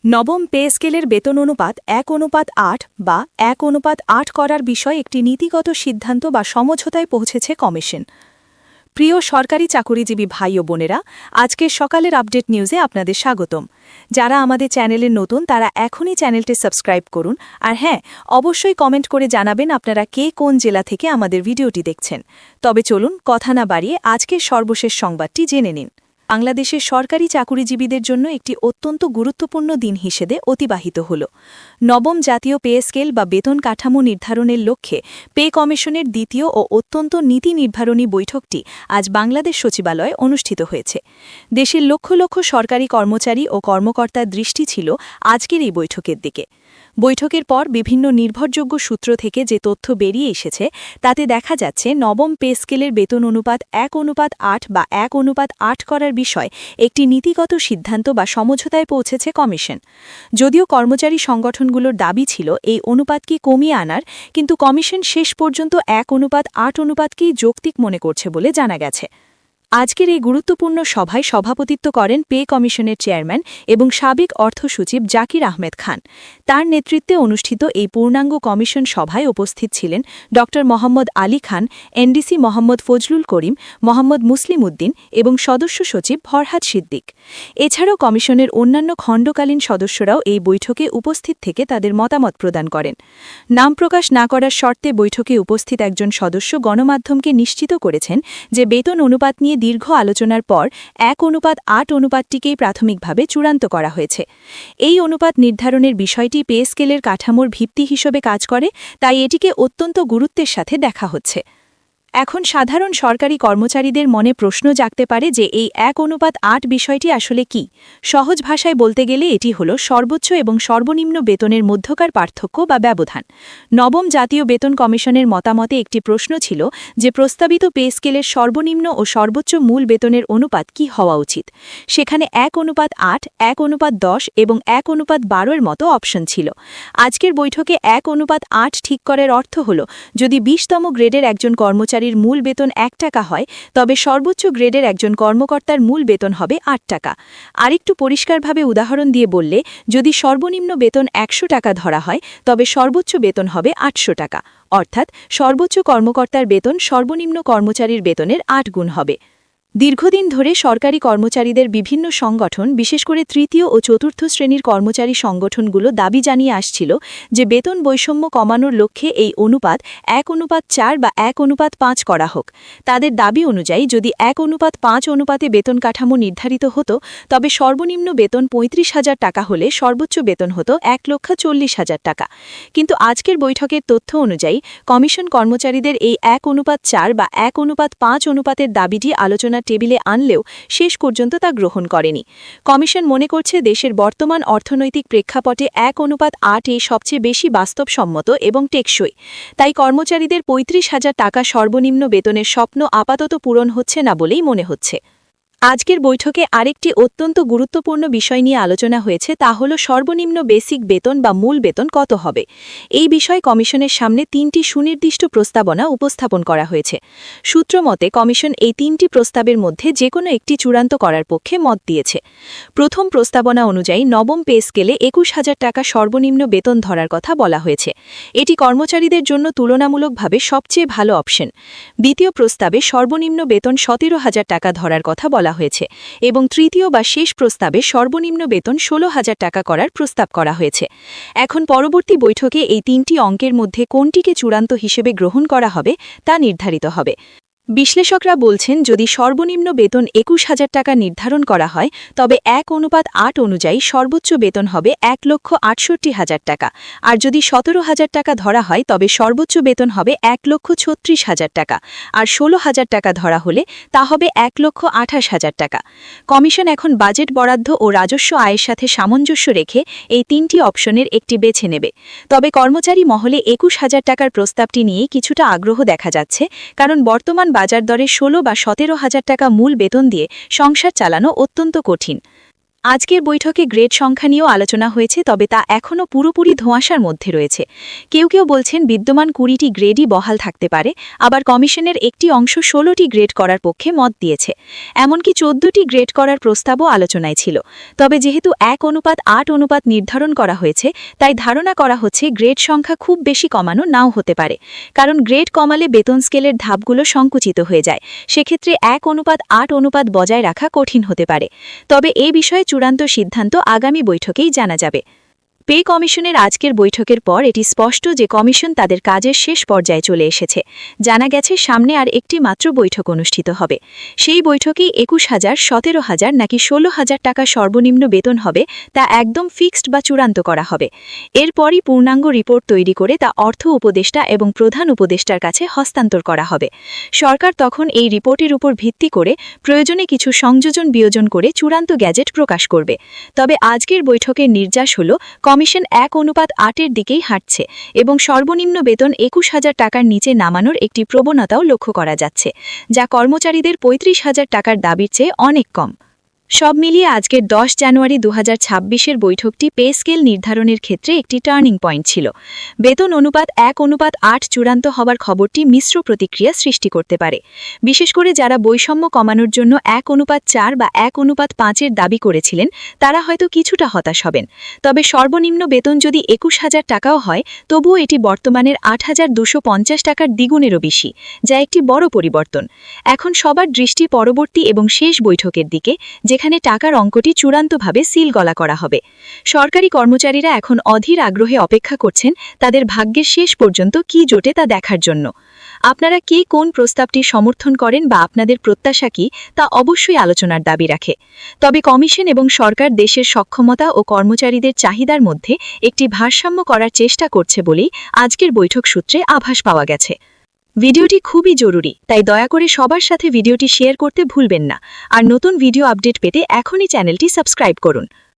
নবম পে স্কেলের বেতন অনুপাত 1:8 বা 1:8 করার বিষয়ে একটি নীতিগত সিদ্ধান্ত বা সমঝোতায় পৌঁছেছে কমিশন। প্রিয় সরকারি চাকুরিজীবী ভাই ও বোনেরা, আজকের সকালের আপডেট নিউজে আপনাদের স্বাগতম। যারা আমাদের চ্যানেলে নতুন তারা এখনই চ্যানেলটি সাবস্ক্রাইব করুন, আর হ্যাঁ, অবশ্যই কমেন্ট করে জানাবেন আপনারা কে কোন জেলা থেকে আমাদের ভিডিওটি দেখছেন। তবে চলুন কথা না বাড়িয়ে আজকের সর্বশেষ সংবাদটি জেনে নিন। বাংলাদেশের সরকারি চাকুরিজীবীদের জন্য একটি অত্যন্ত গুরুত্বপূর্ণ দিন হিসেবে অতিবাহিত হল। নবম জাতীয় পে স্কেল বা বেতন কাঠামো নির্ধারণের লক্ষ্যে পে কমিশনের দ্বিতীয় ও অত্যন্ত নীতি নির্ধারণী বৈঠকটি আজ বাংলাদেশ সচিবালয়ে অনুষ্ঠিত হয়েছে। দেশের লক্ষ লক্ষ সরকারি কর্মচারী ও কর্মকর্তার দৃষ্টি ছিল আজকের এই বৈঠকের দিকে। বৈঠকের পর বিভিন্ন নির্ভরযোগ্য সূত্র থেকে যে তথ্য বেরিয়ে এসেছে তাতে দেখা যাচ্ছে নবম পে স্কেলের বেতন অনুপাত 1:8 বা 1:8 করার বিষয় একটি নীতিগত সিদ্ধান্ত বা সমঝোতায় পৌঁছেছে কমিশন। যদিও কর্মচারী সংগঠনগুলোর দাবি ছিল এই অনুপাতকে কমিয়ে আনার, কিন্তু কমিশন শেষ পর্যন্ত 1:8 অনুপাতকেই যৌক্তিক মনে করছে বলে জানা গেছে। আজকের এই গুরুত্বপূর্ণ সভায় সভাপতিত্ব করেন পে কমিশনের চেয়ারম্যান এবং সাবেক অর্থ সচিব জাকির আহমেদ খান। তার নেতৃত্বে অনুষ্ঠিত এই পূর্ণাঙ্গ কমিশন সভায় উপস্থিত ছিলেন ড মোহাম্মদ আলী খান, এনডিসি মোহাম্মদ ফজলুল করিম, মোহাম্মদ মুসলিম উদ্দিন এবং সদস্য সচিব ফরহাদ সিদ্দিক। এছাড়াও কমিশনের অন্যান্য খণ্ডকালীন সদস্যরাও এই বৈঠকে উপস্থিত থেকে তাদের মতামত প্রদান করেন। নাম প্রকাশ না করার শর্তে বৈঠকে উপস্থিত একজন সদস্য গণমাধ্যমকে নিশ্চিত করেছেন যে বেতন অনুপাত নিয়ে দীর্ঘ আলোচনার পর 1:8 অনুপাতটিকেই প্রাথমিকভাবে চূড়ান্ত করা হয়েছে। এই অনুপাত নির্ধারণের বিষয়টি পে স্কেলের কাঠামোর ভিত্তি হিসেবে কাজ করে, তাই এটিকে অত্যন্ত গুরুত্বের সাথে দেখা হচ্ছে। এখন সাধারণ সরকারি কর্মচারীদের মনে প্রশ্ন জাগতে পারে যে এই 1:8 বিষয়টি আসলে কি। সহজ ভাষায় বলতে গেলে এটি হল সর্বোচ্চ এবং সর্বনিম্ন বেতনের মধ্যকার পার্থক্য বা ব্যবধান। নবম জাতীয় বেতন কমিশনের মতামতে একটি প্রশ্ন ছিল যে প্রস্তাবিত পে স্কেলের সর্বনিম্ন ও সর্বোচ্চ মূল বেতনের অনুপাত কি হওয়া উচিত। সেখানে 1:8, 1:10 এবং 1:12 মতো অপশন ছিল। আজকের বৈঠকে 1:8 ঠিক করার অর্থ হল যদি 20তম গ্রেডের একজন কর্মচারী মূল বেতন 1 টাকা হয়, তবে সর্বোচ্চ গ্রেডের একজন কর্মকর্তার মূল বেতন হবে 8 টাকা। আরেকটু পরিষ্কারভাবে উদাহরণ দিয়ে বললে, যদি সর্বনিম্ন বেতন 100 টাকা ধরা হয়, তবে সর্বোচ্চ বেতন হবে 800 টাকা, অর্থাৎ সর্বোচ্চ কর্মকর্তার বেতন সর্বনিম্ন কর্মচারীর বেতনের 8 গুণ হবে। দীর্ঘদিন ধরে সরকারি কর্মচারীদের বিভিন্ন সংগঠন, বিশেষ করে তৃতীয় ও চতুর্থ শ্রেণীর কর্মচারী সংগঠনগুলো দাবি জানিয়ে আসছিল যে বেতন বৈষম্য কমানোর লক্ষ্যে এই অনুপাত 1:4 বা 1:5 করা হোক। তাদের দাবি অনুযায়ী যদি 1:5 অনুপাতে বেতন কাঠামো নির্ধারিত হতো, তবে সর্বনিম্ন বেতন 35,000 টাকা হলে সর্বোচ্চ বেতন হতো 1,40,000 টাকা। কিন্তু আজকের বৈঠকের তথ্য অনুযায়ী কমিশন কর্মচারীদের এই 1:4 বা 1:5 অনুপাতের দাবিটি আলোচনা টেবিলে আনলেও শেষ পর্যন্ত তা গ্রহণ করেনি। কমিশন মনে করছে দেশের বর্তমান অর্থনৈতিক প্রেক্ষাপটে 1:8 সবচেয়ে বেশি বাস্তবসম্মত এবং টেকসই। তাই কর্মচারীদের 35,000 টাকা সর্বনিম্ন বেতনের স্বপ্ন আপাতত পূরণ হচ্ছে না বলেই মনে হচ্ছে। আজকের বৈঠকে আরেকটি অত্যন্ত গুরুত্বপূর্ণ বিষয় নিয়ে আলোচনা হয়েছে, তা হল সর্বনিম্ন বেসিক বেতন বা মূল বেতন কত হবে। এই বিষয়ে কমিশনের সামনে 3টি সুনির্দিষ্ট প্রস্তাবনা উপস্থাপন করা হয়েছে। সূত্র মতে কমিশন এই 3টি প্রস্তাবের মধ্যে যে কোনো একটি চূড়ান্ত করার পক্ষে মত দিয়েছে। প্রথম প্রস্তাবনা অনুযায়ী নবম পে স্কেলে 21,000 টাকা সর্বনিম্ন বেতন ধরার কথা বলা হয়েছে। এটি কর্মচারীদের জন্য তুলনামূলকভাবে সবচেয়ে ভালো অপশন। দ্বিতীয় প্রস্তাবে সর্বনিম্ন বেতন 17,000 টাকা ধরার কথা বলা হয়েছে এবং তৃতীয় বা শেষ প্রস্তাবে সর্বনিম্ন বেতন 16,000 টাকা করার প্রস্তাব করা হয়েছে। এখন পরবর্তী বৈঠকে এই 3টি অঙ্কের মধ্যে কোনটিকে চূড়ান্ত হিসেবে গ্রহণ করা হবে তা নির্ধারিত হবে। বিশ্লেষকরা বলছেন যদি সর্বনিম্ন বেতন 21,000 টাকা নির্ধারণ করা হয়, তবে 1:8 অনুযায়ী সর্বোচ্চ বেতন হবে 1,68,000 টাকা, আর যদি 17,000 টাকা ধরা হয় তবে সর্বোচ্চ বেতন হবে 1,36,000 টাকা, আর 16,000 টাকা ধরা হলে তা হবে 1,28,000 টাকা। কমিশন এখন বাজেট বরাদ্দ ও রাজস্ব আয়ের সাথে সামঞ্জস্য রেখে এই 3টি অপশনের একটি বেছে নেবে। তবে কর্মচারী মহলে 21,000 টাকার প্রস্তাবটি নিয়ে কিছুটা আগ্রহ দেখা যাচ্ছে, কারণ বর্তমান বাজার দরে 16 বা 17,000 টাকা মূল বেতন দিয়ে সংসার চালানো অত্যন্ত কঠিন। আজকের বৈঠকে গ্রেড সংখ্যা নিয়েও আলোচনা হয়েছে, তবে তা এখনও পুরোপুরি ধোঁয়াশার মধ্যে রয়েছে। কেউ কেউ বলছেন বিদ্যমান 20টি গ্রেডই বহাল থাকতে পারে, আবার কমিশনের একটি অংশ 16টি গ্রেড করার পক্ষে মত দিয়েছে। এমনকি 14টি গ্রেড করার প্রস্তাবও আলোচনায় ছিল। তবে যেহেতু 1:8 অনুপাত নির্ধারণ করা হয়েছে, তাই ধারণা করা হচ্ছে গ্রেড সংখ্যা খুব বেশি কমানো নাও হতে পারে। কারণ গ্রেড কমালে বেতন স্কেলের ধাপগুলো সংকুচিত হয়ে যায়, সেক্ষেত্রে 1:8 অনুপাত বজায় রাখা কঠিন হতে পারে। তবে এ বিষয়ে চূড়ান্ত সিদ্ধান্ত আগামী বৈঠকেই জানা যাবে। পে কমিশনের আজকের বৈঠকের পর এটি স্পষ্ট যে কমিশন তাদের কাজের শেষ পর্যায়ে চলে এসেছে। জানা গেছে সামনে আর একটি মাত্র বৈঠক অনুষ্ঠিত হবে। সেই বৈঠকেই 21,000, 17,000 নাকি 16,000 টাকা সর্বনিম্ন বেতন হবে তা একদম ফিক্সড বা চূড়ান্ত করা হবে। এরপরই পূর্ণাঙ্গ রিপোর্ট তৈরি করে তা অর্থ উপদেষ্টা এবং প্রধান উপদেষ্টার কাছে হস্তান্তর করা হবে। সরকার তখন এই রিপোর্টের উপর ভিত্তি করে প্রয়োজনে কিছু সংযোজন বিয়োজন করে চূড়ান্ত গ্যাজেট প্রকাশ করবে। তবে আজকের বৈঠকের নির্যাস হল কমিশন 1:8 দিকেই হাঁটছে এবং সর্বনিম্ন বেতন 21,000 টাকার নিচে নামানোর একটি প্রবণতাও লক্ষ্য করা যাচ্ছে, যা কর্মচারীদের 35,000 টাকার দাবির চেয়ে অনেক কম। সব মিলিয়ে আজকের 10 জানুয়ারি 2026-এর বৈঠকটি পে স্কেল নির্ধারণের ক্ষেত্রে একটি টার্নিং পয়েন্ট ছিল। বেতন অনুপাত 1:8 চূড়ান্ত হবার খবরটি মিশ্র প্রতিক্রিয়া সৃষ্টি করতে পারে। বিশেষ করে যারা বৈষম্য কমানোর জন্য 1:4 বা 1:5-এর দাবি করেছিলেন, তারা হয়তো কিছুটা হতাশ হবেন। তবে সর্বনিম্ন বেতন যদি 21,000 টাকাও হয়, তবুও এটি বর্তমানের 8,250 টাকার দ্বিগুণেরও বেশি, যা একটি বড় পরিবর্তন। এখন সবার দৃষ্টি পরবর্তী এবং শেষ বৈঠকের দিকে, যেখানে টাকার অঙ্কটি চূড়ান্তভাবে সিল গলা করা হবে। সরকারি কর্মচারীরা এখন অধীর আগ্রহে অপেক্ষা করছেন তাদের ভাগ্যের শেষ পর্যন্ত কি জোটে তা দেখার জন্য। আপনারা কে কোন প্রস্তাবটি সমর্থন করেন বা আপনাদের প্রত্যাশা কি, তা অবশ্যই আলোচনার দাবি রাখে। তবে কমিশন এবং সরকার দেশের সক্ষমতা ও কর্মচারীদের চাহিদার মধ্যে একটি ভারসাম্য করার চেষ্টা করছে বলেই আজকের বৈঠক সূত্রে আভাস পাওয়া গেছে। ভিডিওটি খুবই জরুরি, তাই দয়া করে সবার সাথে ভিডিওটি শেয়ার করতে ভুলবেন না। আর নতুন ভিডিও আপডেট পেতে এখনই চ্যানেলটি সাবস্ক্রাইব করুন।